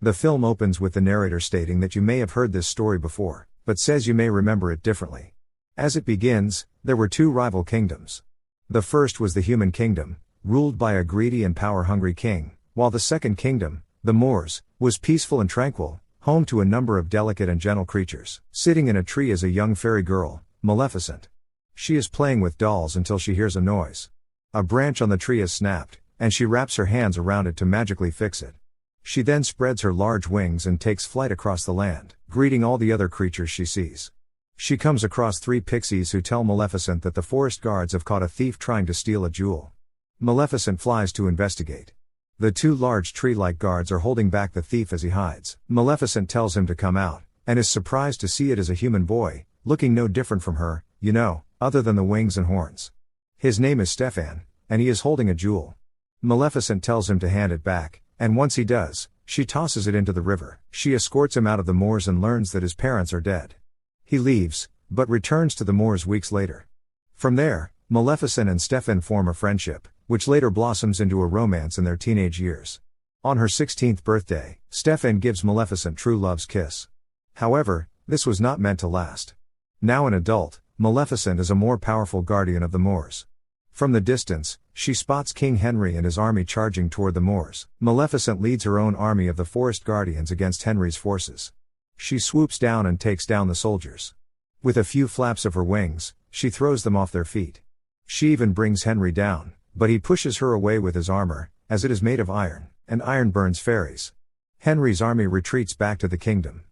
The film opens with the narrator stating that you may have heard this story before, but says you may remember it differently. As it begins, there were two rival kingdoms. The first was the human kingdom, ruled by a greedy and power-hungry king, while the second kingdom, the Moors, was peaceful and tranquil, home to a number of delicate and gentle creatures. Sitting in a tree is a young fairy girl, Maleficent. She is playing with dolls until she hears a noise. A branch on the tree is snapped, and she wraps her hands around it to magically fix it. She then spreads her large wings and takes flight across the land, greeting all the other creatures she sees. She comes across three pixies who tell Maleficent that the forest guards have caught a thief trying to steal a jewel. Maleficent flies to investigate. The two large tree-like guards are holding back the thief as he hides. Maleficent tells him to come out, and is surprised to see it as a human boy, looking no different from her, other than the wings and horns. His name is Stefan, and he is holding a jewel. Maleficent tells him to hand it back, and once he does, she tosses it into the river. She escorts him out of the moors and learns that his parents are dead. He leaves, but returns to the moors weeks later. From there, Maleficent and Stefan form a friendship, which later blossoms into a romance in their teenage years. On her 16th birthday, Stefan gives Maleficent true love's kiss. However, this was not meant to last. Now an adult, Maleficent is a more powerful guardian of the moors. From the distance, she spots King Henry and his army charging toward the moors. Maleficent leads her own army of the forest guardians against Henry's forces. She swoops down and takes down the soldiers. With a few flaps of her wings, she throws them off their feet. She even brings Henry down, but he pushes her away with his armor, as it is made of iron, and iron burns fairies. Henry's army retreats back to the kingdom.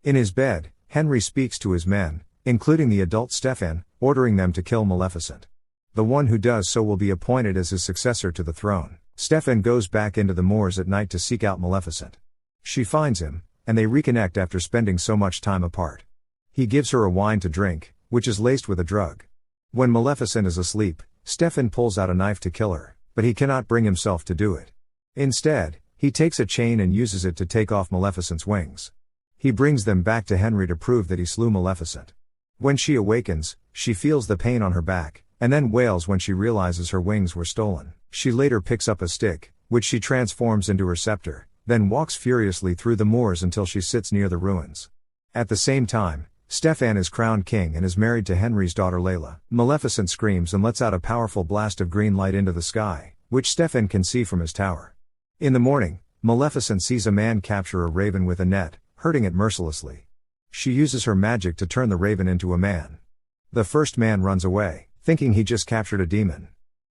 In his bed, Henry speaks to his men, including the adult Stefan, ordering them to kill Maleficent. The one who does so will be appointed as his successor to the throne. Stefan goes back into the moors at night to seek out Maleficent. She finds him, and they reconnect after spending so much time apart. He gives her a wine to drink, which is laced with a drug. When Maleficent is asleep, Stefan pulls out a knife to kill her, but he cannot bring himself to do it. Instead, he takes a chain and uses it to take off Maleficent's wings. He brings them back to Henry to prove that he slew Maleficent. When she awakens, she feels the pain on her back, and then wails when she realizes her wings were stolen. She later picks up a stick, which she transforms into her scepter, then walks furiously through the moors until she sits near the ruins. At the same time, Stefan is crowned king and is married to Henry's daughter Layla. Maleficent screams and lets out a powerful blast of green light into the sky, which Stefan can see from his tower. In the morning, Maleficent sees a man capture a raven with a net, hurting it mercilessly. She uses her magic to turn the raven into a man. The first man runs away, thinking he just captured a demon.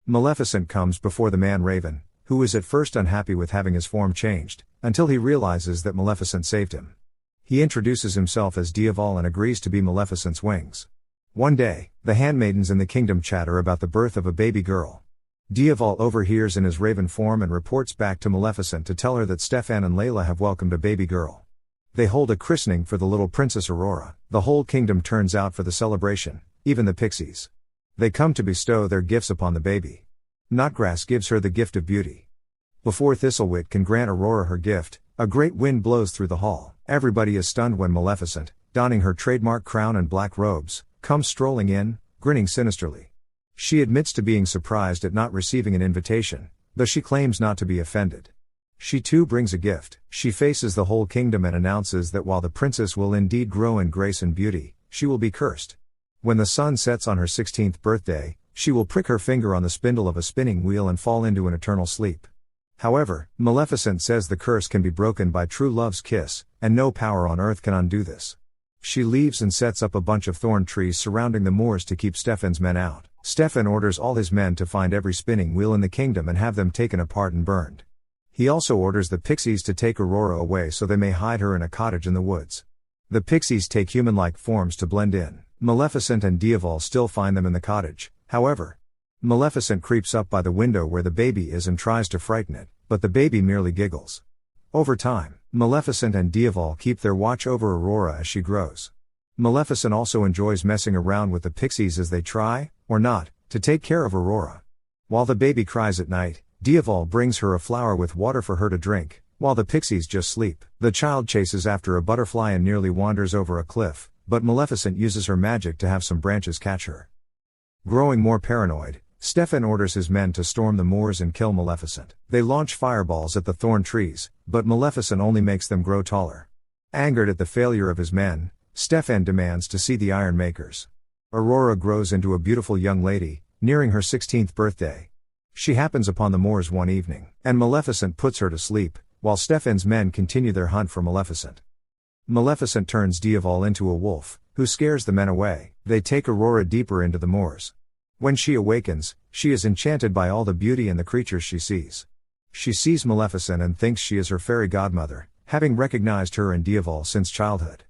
Maleficent comes before the man Raven, who is at first unhappy with having his form changed, until he realizes that Maleficent saved him. He introduces himself as Diaval and agrees to be Maleficent's wings. One day, the handmaidens in the kingdom chatter about the birth of a baby girl. Diaval overhears in his raven form and reports back to Maleficent to tell her that Stefan and Layla have welcomed a baby girl. They hold a christening for the little Princess Aurora. The whole kingdom turns out for the celebration, even the pixies. They come to bestow their gifts upon the baby. Knotgrass gives her the gift of beauty. Before Thistlewit can grant Aurora her gift, a great wind blows through the hall. Everybody is stunned when Maleficent, donning her trademark crown and black robes, comes strolling in, grinning sinisterly. She admits to being surprised at not receiving an invitation, though she claims not to be offended. She too brings a gift. She faces the whole kingdom and announces that while the princess will indeed grow in grace and beauty, she will be cursed. When the sun sets on her 16th birthday, she will prick her finger on the spindle of a spinning wheel and fall into an eternal sleep. However, Maleficent says the curse can be broken by true love's kiss, and no power on earth can undo this. She leaves and sets up a bunch of thorn trees surrounding the moors to keep Stefan's men out. Stefan orders all his men to find every spinning wheel in the kingdom and have them taken apart and burned. He also orders the pixies to take Aurora away so they may hide her in a cottage in the woods. The pixies take human-like forms to blend in. Maleficent and Diaval still find them in the cottage, however. Maleficent creeps up by the window where the baby is and tries to frighten it, but the baby merely giggles. Over time, Maleficent and Diaval keep their watch over Aurora as she grows. Maleficent also enjoys messing around with the pixies as they try, or not, to take care of Aurora. While the baby cries at night, Diaval brings her a flower with water for her to drink, while the pixies just sleep. The child chases after a butterfly and nearly wanders over a cliff, but Maleficent uses her magic to have some branches catch her. Growing more paranoid, Stefan orders his men to storm the moors and kill Maleficent. They launch fireballs at the thorn trees, but Maleficent only makes them grow taller. Angered at the failure of his men, Stefan demands to see the Iron Makers. Aurora grows into a beautiful young lady, nearing her 16th birthday. She happens upon the moors one evening, and Maleficent puts her to sleep, while Stefan's men continue their hunt for Maleficent. Maleficent turns Diaval into a wolf, who scares the men away. They take Aurora deeper into the moors. When she awakens, she is enchanted by all the beauty and the creatures she sees. She sees Maleficent and thinks she is her fairy godmother, having recognized her in Diaval since childhood.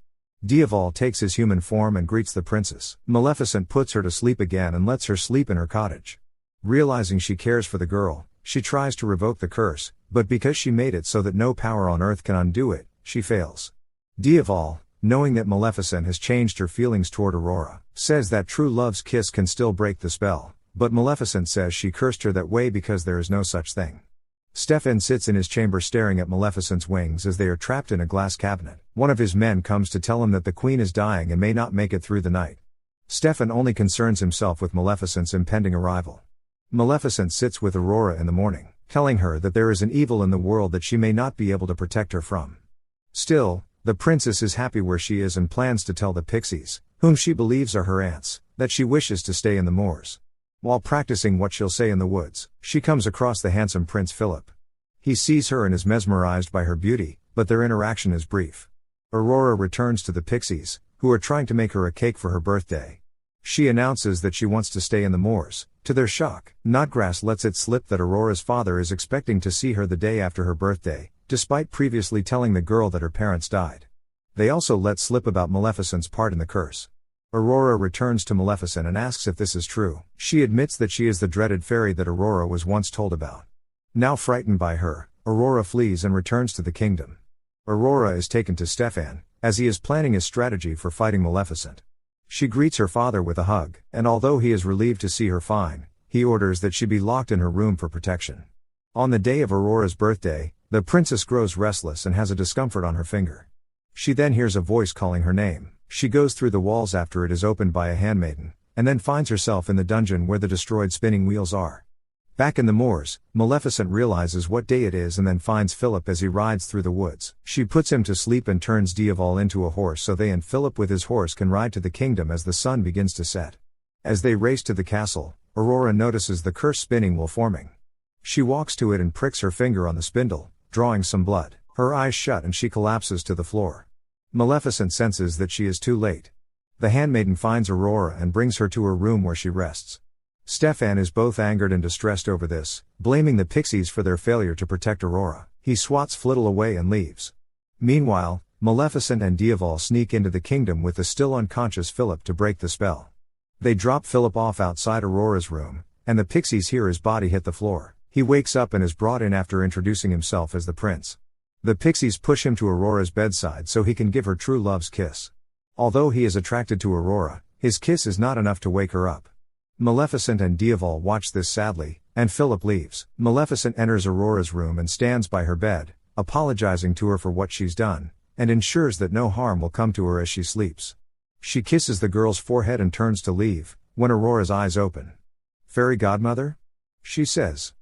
Diaval takes his human form and greets the princess. Maleficent puts her to sleep again and lets her sleep in her cottage. Realizing she cares for the girl, she tries to revoke the curse, but because she made it so that no power on earth can undo it, she fails. Diaval, knowing that Maleficent has changed her feelings toward Aurora, says that true love's kiss can still break the spell, but Maleficent says she cursed her that way because there is no such thing. Stefan sits in his chamber staring at Maleficent's wings as they are trapped in a glass cabinet. One of his men comes to tell him that the queen is dying and may not make it through the night. Stefan only concerns himself with Maleficent's impending arrival. Maleficent sits with Aurora in the morning, telling her that there is an evil in the world that she may not be able to protect her from. Still, the princess is happy where she is and plans to tell the pixies, whom she believes are her aunts, that she wishes to stay in the moors. While practicing what she'll say in the woods, she comes across the handsome Prince Philip. He sees her and is mesmerized by her beauty, but their interaction is brief. Aurora returns to the pixies, who are trying to make her a cake for her birthday. She announces that she wants to stay in the moors. To their shock, Snodgrass lets it slip that Aurora's father is expecting to see her the day after her birthday, despite previously telling the girl that her parents died. They also let slip about Maleficent's part in the curse. Aurora returns to Maleficent and asks if this is true. She admits that she is the dreaded fairy that Aurora was once told about. Now frightened by her, Aurora flees and returns to the kingdom. Aurora is taken to Stefan, as he is planning his strategy for fighting Maleficent. She greets her father with a hug, and although he is relieved to see her fine, he orders that she be locked in her room for protection. On the day of Aurora's birthday, the princess grows restless and has a discomfort on her finger. She then hears a voice calling her name. She goes through the walls after it is opened by a handmaiden, and then finds herself in the dungeon where the destroyed spinning wheels are. Back in the moors, Maleficent realizes what day it is and then finds Philip as he rides through the woods. She puts him to sleep and turns Diaval into a horse so they and Philip with his horse can ride to the kingdom as the sun begins to set. As they race to the castle, Aurora notices the cursed spinning wheel forming. She walks to it and pricks her finger on the spindle, drawing some blood. Her eyes shut and she collapses to the floor. Maleficent senses that she is too late. The handmaiden finds Aurora and brings her to her room where she rests. Stefan is both angered and distressed over this, blaming the pixies for their failure to protect Aurora. He swats Flittle away and leaves. Meanwhile, Maleficent and Diaval sneak into the kingdom with the still unconscious Philip to break the spell. They drop Philip off outside Aurora's room, and the pixies hear his body hit the floor. He wakes up and is brought in after introducing himself as the prince. The pixies push him to Aurora's bedside so he can give her true love's kiss. Although he is attracted to Aurora, his kiss is not enough to wake her up. Maleficent and Diaval watch this sadly, and Philip leaves. Maleficent enters Aurora's room and stands by her bed, apologizing to her for what she's done, and ensures that no harm will come to her as she sleeps. She kisses the girl's forehead and turns to leave, when Aurora's eyes open. "Fairy godmother?" she says.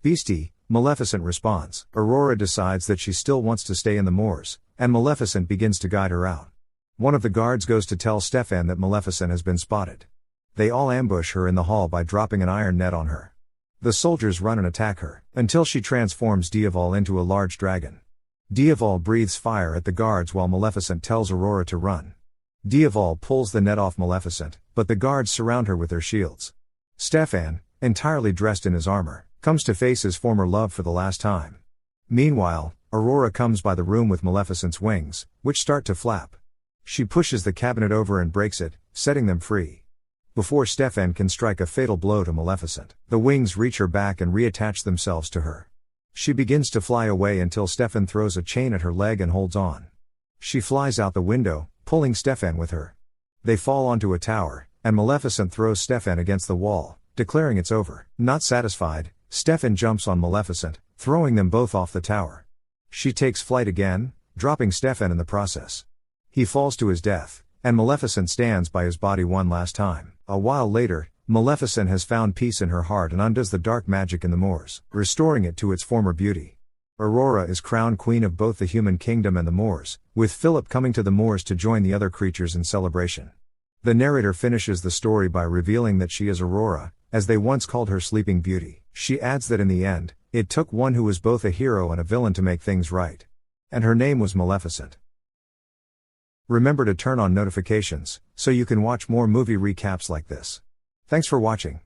"Beastie," Maleficent responds. Aurora decides that she still wants to stay in the moors, and Maleficent begins to guide her out. One of the guards goes to tell Stefan that Maleficent has been spotted. They all ambush her in the hall by dropping an iron net on her. The soldiers run and attack her, until she transforms Diaval into a large dragon. Diaval breathes fire at the guards while Maleficent tells Aurora to run. Diaval pulls the net off Maleficent, but the guards surround her with their shields. Stefan, entirely dressed in his armor, comes to face his former love for the last time. Meanwhile, Aurora comes by the room with Maleficent's wings, which start to flap. She pushes the cabinet over and breaks it, setting them free. Before Stefan can strike a fatal blow to Maleficent, the wings reach her back and reattach themselves to her. She begins to fly away until Stefan throws a chain at her leg and holds on. She flies out the window, pulling Stefan with her. They fall onto a tower, and Maleficent throws Stefan against the wall, declaring it's over. Not satisfied, Stefan jumps on Maleficent, throwing them both off the tower. She takes flight again, dropping Stefan in the process. He falls to his death, and Maleficent stands by his body one last time. A while later, Maleficent has found peace in her heart and undoes the dark magic in the moors, restoring it to its former beauty. Aurora is crowned queen of both the human kingdom and the moors, with Philip coming to the moors to join the other creatures in celebration. The narrator finishes the story by revealing that she is Aurora, as they once called her Sleeping Beauty. She adds that in the end, it took one who was both a hero and a villain to make things right. And her name was Maleficent. Remember to turn on notifications, so you can watch more movie recaps like this. Thanks for watching.